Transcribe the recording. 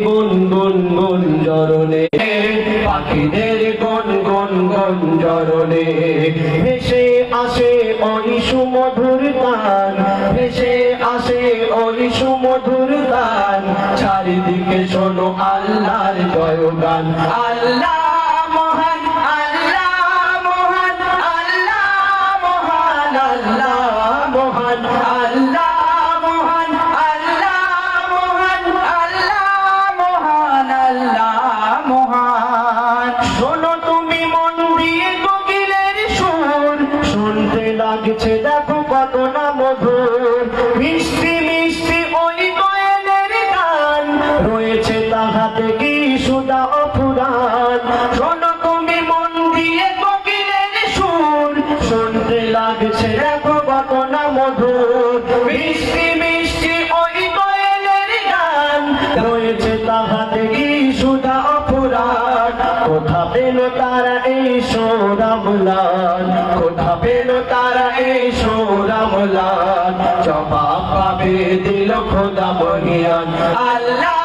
গুনগুন গুঞ্জরণে, পাখিদের গুনগুন গুঞ্জরণে ভেসে আসে ওই সুমধুর গান, ভেসে আসে ওই সুমধুর গান। চারিদিকে শোনো আল্লাহর জয়গান। আল্লাহ মহান, আল্লাহ মহান, আল্লাহ মহান, আল্লাহ মহান, আল্লাহ মহান, আল্লাহ মহান, আল্লাহ মহান, আল্লাহ মহান। শোনো তুমি মন দিয়ে কোকিলের সুর, শুনতে লাগছে দেখো কত না মধুর। মিষ্টি মিষ্টি ওই কোয়েলের গান, রয়েছে তাহাতে কি সুধা অফুরান। শোনো তুমি মন দিয়ে কোকিলের সুর, শুনতে লাগছে দেখো কত না মধুর। মিষ্টি মিষ্টি ওই কোয়েলের গান, রয়েছে তাহাতে কি সুধা অফুরান। কোথা পেল তারা এই সোরামলান, কোথা পেল তারা এই সোরামলান। জবাব পাবে দিল খোদা মহিয়ান। আল্লাহ